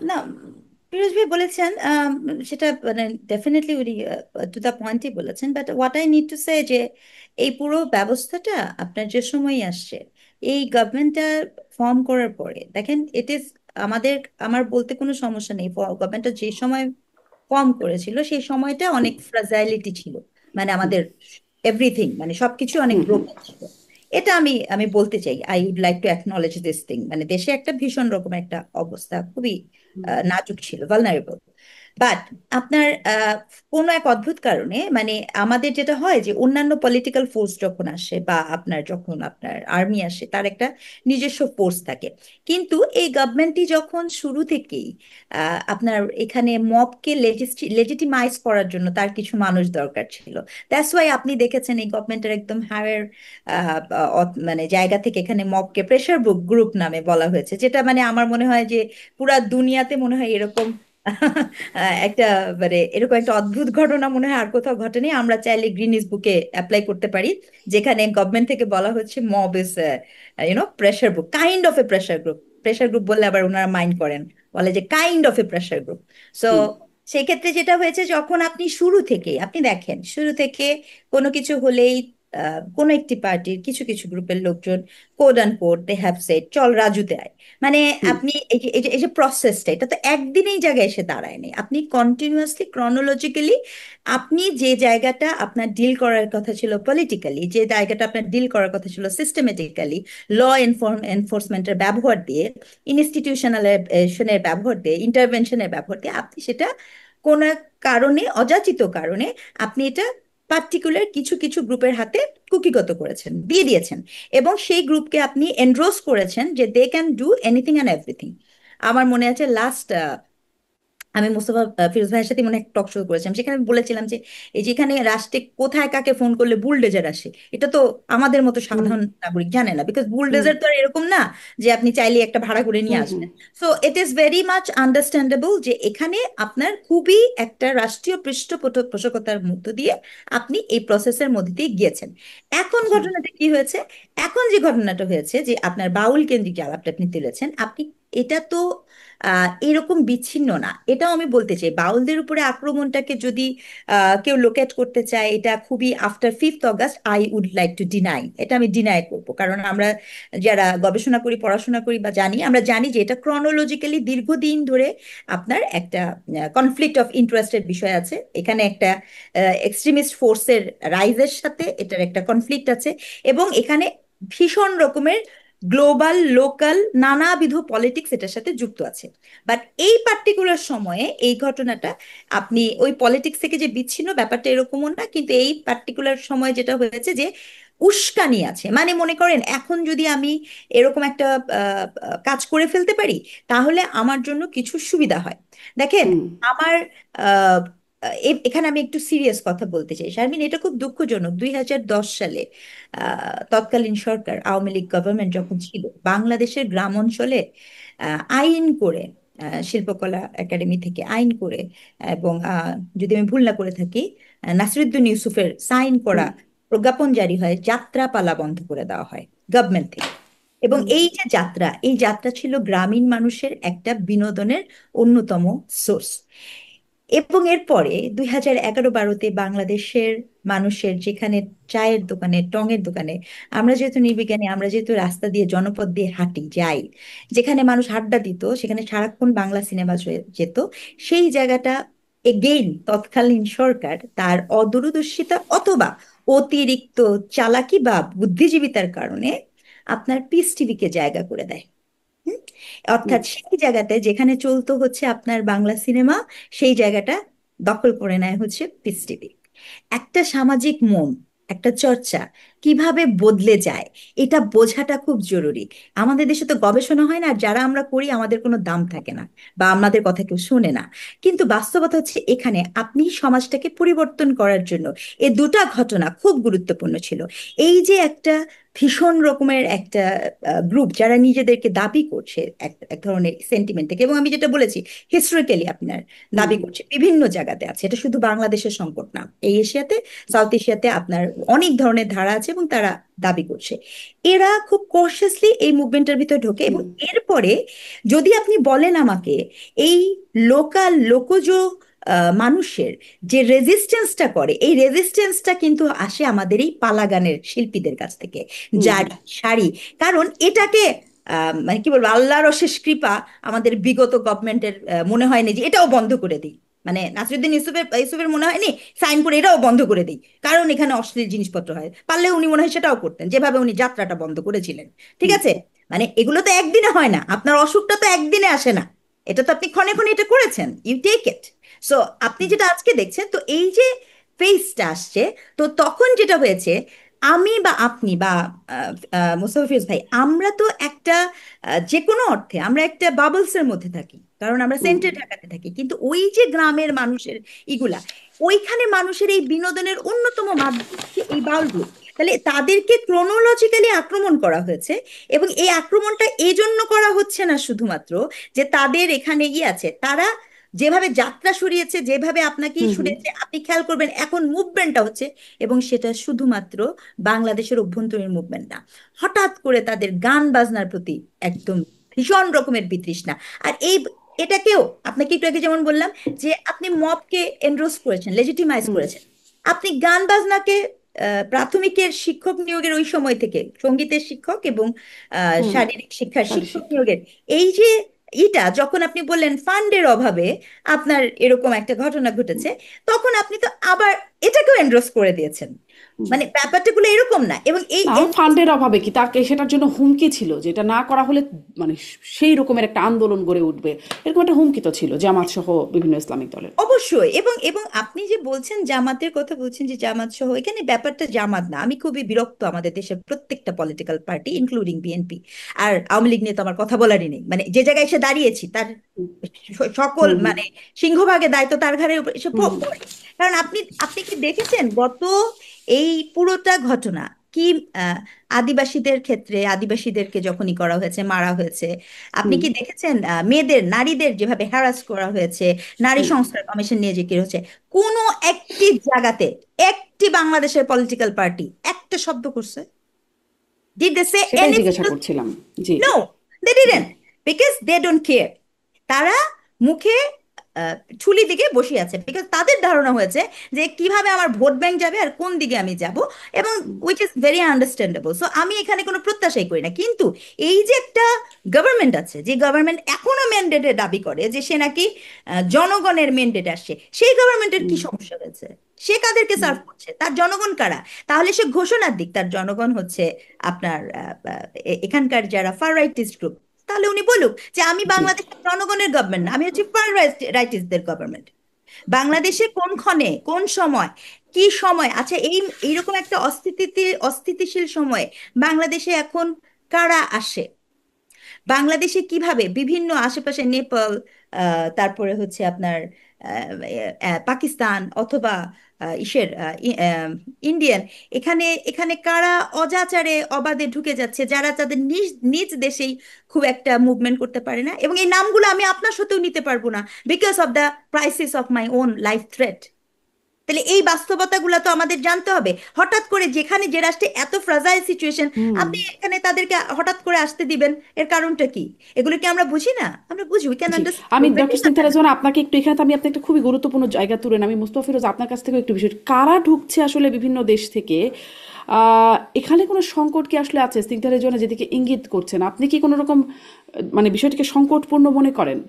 না, ফিরোজ ভাই বলেছেন, সেটা মানে ডেফিনেটলি উনি টু দ্য পয়েন্টই বলেছেন, but what I need to say যে এই পুরো ব্যবস্থাটা আপনার যে সময় আসছে, এই গভর্নমেন্টটা ফর্ম করার পরে দেখেন ইট ইজ আমাদের, আমার বলতে কোনো সমস্যা নেই। গভর্নমেন্টটা যে সময় ফর্ম করেছিল সেই সময়টা অনেক ফ্রাজাইলিটি ছিল, মানে আমাদের এভরিথিং মানে সবকিছু অনেক হুম হুম ব্রোকেন ছিল। এটা আমি আমি বলতে চাই, I would like to acknowledge this thing, মানে দেশে একটা ভীষণ রকমের একটা অবস্থা, খুবই নাজুক ছিল, ভালনারেবল। বাট আপনার কোনো এক অদ্ভুত কারণে মানে আমাদের যেটা হয় যে অন্যান্য পলিটিক্যাল ফোর্স যখন আসে বা আপনার যখন আপনার আর্মি আসে তার একটা নিজস্ব ফোর্স থাকে, কিন্তু এই গভর্নমেন্টই যখন শুরু থেকেই আপনার এখানে মবকে লেজিটিমাইজ করার জন্য তার কিছু মানুষ দরকার ছিল। দ্যাটস ওয়াই আপনি দেখেছেন এই গভর্নমেন্টের একদম হায়ার মানে জায়গা থেকে এখানে মবকে প্রেশার গ্রুপ নামে বলা হয়েছে, যেটা মানে আমার মনে হয় যে পুরা দুনিয়াতে মনে হয় এরকম একটা মানে এরকম একটা অদ্ভুত ঘটনা মনে হয় আর কোথাও ঘটেনি। আমরা চাইলে গ্রিনিস বুকে অ্যাপ্লাই করতে পারি, যেখানে গভর্নমেন্ট থেকে বলা হচ্ছে mob is pressure group, kind of a pressure group. Pressure group বললে আবার ওনারা মাইন্ড করেন, বলে যে kind of a pressure group. So hmm সেই ক্ষেত্রে যেটা হয়েছে, যখন আপনি শুরু থেকে আপনি দেখেন শুরু থেকে কোনো কিছু হলেই কোনো একটি পার্টির কিছু কিছু গ্রুপের লোকজন code and code they have said চল রাজুতে আয়। মানে হুম আপনি এই যে প্রসেসটা, এটা তো একদিনেই জায়গায় এসে দাঁড়ায়নি, আপনি কন্টিনিউয়াসলি ক্রনোলজিক্যালি আপনি যে জায়গাটা আপনার ডিল করার কথা ছিল পলিটিক্যালি, যে জায়গাটা আপনার ডিল করার কথা ছিল সিস্টেমেটিক্যালি, ল এনফোর্সমেন্টের ব্যবহার দিয়ে, ইনস্টিটিউশনালাইজেশনের ব্যবহার দিয়ে, ইন্টারভেনশনের ব্যবহার দিয়ে আপনি সেটা কোন এক কারণে, অযাচিত কারণে আপনি এটা পার্টিকুলার কিছু কিছু গ্রুপের হাতে কুকিগত করেছেন, দিয়ে দিয়েছেন, এবং সেই গ্রুপকে আপনি এনরোস করেছেন যে they can do anything and everything. আমার মনে আছে লাস্ট আমি মোস্তফা ফিরোজ ভাইয়ের সাথে মনে হয় টক শো করেছিলাম, সেখানে আমি বলেছিলাম যে এই যেখানে রাষ্ট্রে কোথায় কাকে ফোন করলে বুলডোজার আসে, এটা তো আমাদের মতো হুম সাধারণ নাগরিক জানে না, বিকজ হুম বুলডোজার তো আর এরকম না যে আপনি চাইলে একটা ভাড়া করে নিয়ে হুম হুম আসবেন। So it is very much understandable যে এখানে আপনার খুবই একটা রাষ্ট্রীয় পৃষ্ঠপোষকতার মধ্য দিয়ে আপনি এই প্রসেসের মধ্যে দিয়ে গিয়েছেন। এখন হুম ঘটনাটা কি হয়েছে? এখন যে ঘটনাটা হয়েছে যে আপনার বাউল কেন্দ্রিক যে আলাপটা আপনি তুলেছেন, আপনি এটা তো এরকম বিচ্ছিন্ন না, এটাও আমি বলতে চাই। বাউলদের উপরে আক্রমণটাকে যদি কেউ লোকেট করতে চায়, এটা খুবই after 5th August, I would like to deny, এটা আমি ডিনাই করবো। কারণ আমরা যারা গবেষণা করি, পড়াশোনা করি বা জানি, আমরা জানি যে এটা ক্রনোলজিক্যালি দীর্ঘদিন ধরে আপনার একটা কনফ্লিক্ট অফ ইন্টারেস্টের বিষয় আছে এখানে, একটা এক্সট্রিমিস্ট ফোর্সের রাইজের সাথে এটার একটা কনফ্লিক্ট আছে, এবং এখানে ভীষণ রকমের গ্লোবাল লোকাল নানাবিধ পলিটিক্স এটার সাথে যুক্ত আছে। বাট এই পার্টিকুলার সময়ে এই ঘটনাটা আপনি ওই পলিটিক্স থেকে যে বিচ্ছিন্ন ব্যাপারটা এরকমও না, কিন্তু এই পার্টিকুলার সময় যেটা হয়েছে যে উস্কানি আছে, মানে মনে করেন এখন যদি আমি এরকম একটা কাজ করে ফেলতে পারি তাহলে আমার জন্য কিছু সুবিধা হয়। দেখেন হুম আমার এখানে আমি একটু সিরিয়াস কথা বলতে চাই শারমিন, এটা খুব দুঃখজনক। 2010 সালে তৎকালীন সরকার আওয়ামী লীগ গভর্নমেন্ট যখন ছিল, বাংলাদেশের গ্রাম অঞ্চলে আইন করে, শিল্পকলা একাডেমি থেকে আইন করে, এবং যদি আমি ভুল না করে থাকি নাসিরুদ্দিন ইউসুফের সাইন করা হুম প্রজ্ঞাপন জারি হয়, যাত্রাপালা বন্ধ করে দেওয়া হয় গভর্নমেন্ট থেকে। এবং হুম এই যে যাত্রা, এই যাত্রা ছিল গ্রামীণ মানুষের একটা বিনোদনের অন্যতম সোর্স। এবং এরপরে 2011-12-তে বাংলাদেশের মানুষের যেখানে চায়ের দোকানে, টঙের দোকানে, আমরা যেহেতু নির্বিজ্ঞানী, আমরা যেহেতু রাস্তা দিয়ে জনপদ দিয়ে হাঁটি যাই, যেখানে মানুষ আড্ডা দিত, সেখানে সারাক্ষণ বাংলা সিনেমা যেত, সেই জায়গাটা এগেইন তৎকালীন সরকার তার অদূরদর্শিতা অথবা অতিরিক্ত চালাকি বা বুদ্ধিজীবিতার কারণে আপনার পিস টিভিকে জায়গা করে দেয়। হুম? হুম অর্থাৎ সেই জায়গাতে যেখানে চলতো হচ্ছে আপনার বাংলা সিনেমা, সেই জায়গাটা দখল করে নেয় হচ্ছে পিস টিভি। একটা সামাজিক মন, একটা চর্চা কিভাবে বদলে যায়, এটা বোঝাটা খুব জরুরি। আমাদের দেশে তো গবেষণা হয় না, আর যারা আমরা করি আমাদের কোনো দাম থাকে না, বা আমাদের কথা কেউ শোনে না। কিন্তু বাস্তবতা হচ্ছে এখানে আপনি সমাজটাকে পরিবর্তন করার জন্য এই দুটা ঘটনা খুব গুরুত্বপূর্ণ ছিল। এই যে একটা ভীষণ রকমের একটা গ্রুপ যারা নিজেদেরকে দাবি করছে এক এক ধরনের সেন্টিমেন্ট থেকে, এবং আমি যেটা বলেছি হিস্টোরিক্যালি আপনার হুম দাবি করছে বিভিন্ন জায়গাতে আছে, এটা শুধু বাংলাদেশের সংকট না, এই এশিয়াতে, সাউথ এশিয়াতে আপনার অনেক ধরনের ধারা আছে আছে এবং তারা দাবি করছে। এরা খুব কশিয়াসলি এই মুভমেন্টের ভিতরে ঢোকে এবং হুম এরপরে যদি আপনি বলেন আমাকে এই লোকজ মানুষের যে রেজিস্ট্যান্সটা করে, এই রেজিস্ট্যান্সটা কিন্তু আসে আমাদের এই পালাগানের শিল্পীদের কাছ থেকে, হুম হুম জারি শাড়ি। কারণ এটাকে মানে কি বলবো, আল্লাহর অশেষ কৃপা, আমাদের বিগত গভর্নমেন্টের মনে হয়নি যে এটাও বন্ধ করে দিই, মানে নাসিরুদ্দিন ইউসুফের মনে হয়নি সাইন করে এটাও বন্ধ করে দিই, কারণ এখানে অশ্লীল জিনিসপত্র হয়। পারলে উনি মনে হয় সেটাও করতেন, যেভাবে উনি যাত্রাটা বন্ধ করেছিলেন। ঠিক হুম আছে, মানে এগুলো তো একদিনে হয় না, আপনার অসুখটা তো একদিনে আসে না, এটা তো আপনি ক্ষণে ক্ষণে এটা করেছেন, ইউ টেক ইট। সো আপনি হুম যেটা আজকে দেখছেন, তো এই যে ফেসটা আসছে, তো তখন যেটা হয়েছে, আমি বা আপনি বা মুস্তাফিজ ভাই, আমরা তো একটা যে কোনো অর্থে আমরা একটা বাবলসের মধ্যে থাকি, কারণ আমরা হুম সেন্টে ঢাকাতে থাকি। কিন্তু ওই যে গ্রামের মানুষের ইগুলা, ওইখানে মানুষের এই বিনোদনের অন্যতম মাধ্যম হচ্ছে এই বাউলগুলো। তাহলে তাদেরকে ক্রোনোলজিক্যালি আক্রমণ করা হয়েছে, এবং এই আক্রমণটা এই জন্য করা হচ্ছে না শুধুমাত্র যে তাদের এখানে আছে, তারা যেভাবে যাত্রা সরিয়েছে, যেভাবে আপনাকেই হুম হুম সরিয়েছে, আপনি খেয়াল করবেন এখন মুভমেন্টটা হচ্ছে, এবং সেটা শুধুমাত্র বাংলাদেশের অভ্যন্তরীণ মুভমেন্ট না, হঠাৎ করে তাদের গান বাজনার প্রতি একদম ভীষণ রকমের বিতৃষ্ণা। আর এটাকেও আপনাকে একটু আগে যেমন বললাম যে আপনি মবকে এনরোস করেছেন, লেজিটিমাইজ হুম করেছেন, আপনি গান বাজনাকে প্রাথমিকের শিক্ষক নিয়োগের ওই সময় থেকে, সঙ্গীতের শিক্ষক এবং হুম শারীরিক শিক্ষার শাড়ি শিক্ষক শিক্ষা নিয়োগের এই যে যখন আপনি বললেন ফান্ডের অভাবে আপনার এরকম একটা ঘটনা হুম ঘটেছে, তখন আপনি তো আবার এটাকেও এনডোর্স করে দিয়েছেন। হুম মানে ব্যাপারটা গুলো এরকম না, এবং এই না, ফান্ডের অভাবে কি তাকে সেটার জন্য হুমকি ছিল, যেটা না করা হলে মানে সেই রকমের একটা আন্দোলন গড়ে উঠবে, এরকম একটা হুমকি তো ছিল জামাত সহ বিভিন্ন ইসলামিক দলের। অবশ্যই, এবং এবং আপনি যে বলছেন জামাতের কথা, বলছেন যে জামাত সহ, এখানে ব্যাপারটা জামাত না। আমি খুবই বিরক্ত আমাদের দেশের প্রত্যেকটা পলিটিক্যাল পার্টি ইনক্লুডিং বিএনপি আর আওয়ামী লীগ নিয়ে তো আমার কথা বলারই নেই, মানে যে জায়গায় এসে দাঁড়িয়েছি তার হুম সকল হুম হুম মানে সিংহভাগের দায়িত্ব তার ঘাড়ের উপর এসে হুম পড়ে। কারণ আপনি আপনি কি দেখেছেন গত এই পুরোটা ঘটনা কি, আহ, আদিবাসীদের ক্ষেত্রে আদিবাসীদেরকে যখনই করা হয়েছে, মারা হয়েছে, আপনি হুম কি দেখেছেন মেয়েদের নারীদের যেভাবে হ্যারাস করা হয়েছে, নারী হুম সংস্কার কমিশন নিয়ে যে কি হচ্ছে, কোনো একটি জায়গাতে একটি বাংলাদেশের পলিটিক্যাল পার্টি একটা শব্দ করছে? ডিড দে সে সেটাই জিজ্ঞাসা এনিথিং? করছিলাম। জি। No, they hmm didn't, because they don't care. তারা মুখে ঠুলি দিকে বসে আছে, বিকজ তাদের ধারণা হয়েছে যে কিভাবে আমার ভোট ব্যাংক যাবে আর কোন দিকে আমি যাব, এবং which is very understandable. So আমি এখানে কোনো প্রত্যাশাই করি না, কিন্তু এই যে একটা গভর্নমেন্ট আছে, যে গভর্নমেন্ট এখনো ম্যান্ডেটের দাবি করে যে সে নাকি জনগণের ম্যান্ডেট আসছে, সেই গভর্নমেন্টের কি হুম সমস্যা হয়েছে? সে কাদেরকে হুম সার্ভ করছে, তার জনগণ কারা? তাহলে সে ঘোষণার দিক, তার জনগণ হচ্ছে আপনার এখানকার যারা ফার রাইটিস্ট গ্রুপ, তাহলে উনি বলুক যে আমি জি। বাংলাদেশের জনগণের গভর্নমেন্ট না, আমি হচ্ছে ফার রাইটিস্টদের গভর্নমেন্ট। বাংলাদেশে কোনক্ষণে কোন সময় কি সময়, আচ্ছা এইরকম একটা অস্থিতিশীল সময়ে বাংলাদেশে এখন কারা আসে, বাংলাদেশে কিভাবে বিভিন্ন আশেপাশে নেপাল, তারপরে হচ্ছে আপনার পাকিস্তান, অথবা ইন্ডিয়ান, এখানে এখানে কারা অজাচারে অবাধে ঢুকে যাচ্ছে, যারা তাদের নিজ নিজ দেশেই খুব একটা মুভমেন্ট করতে পারে না, এবং এই নামগুলো আমি আপনার সাথেও নিতে পারবো না, because of the crisis of my own life threat. তাহলে এই বাস্তবতাগুলো তো আমাদের জানতে হবে। হঠাৎ করে যেখানে যে রাষ্ট্রে এত ফ্রাজাইল সিচুয়েশন, হুম আপনি এখানে তাদেরকে হঠাৎ করে আসতে দিবেন, এর কারণটা কি? এগুলো কি আমরা বুঝি না? আমরা বুঝি, উই ক্যান জি। আমি ডক্টর স্নিগ্ধা আন্ডারস্ট্যান্ড। রেজওয়ান, আপনাকে একটু এখানে তো আমি আপনাকে একটা খুবই গুরুত্বপূর্ণ জায়গা তুলেন, আমি মুস্তফা ফিরোজ আপনার কাছ থেকে একটু বিষয়, কারা ঢুকছে আসলে বিভিন্ন দেশ থেকে, এখানে কোনো সংকট কি আসলে আছে? স্নিগ্ধা রেজওয়ান যেদিকে ইঙ্গিত করছেন, আপনি কি কোনো রকম মানে বিষয়টিকে সংকটপূর্ণ মনে করেন?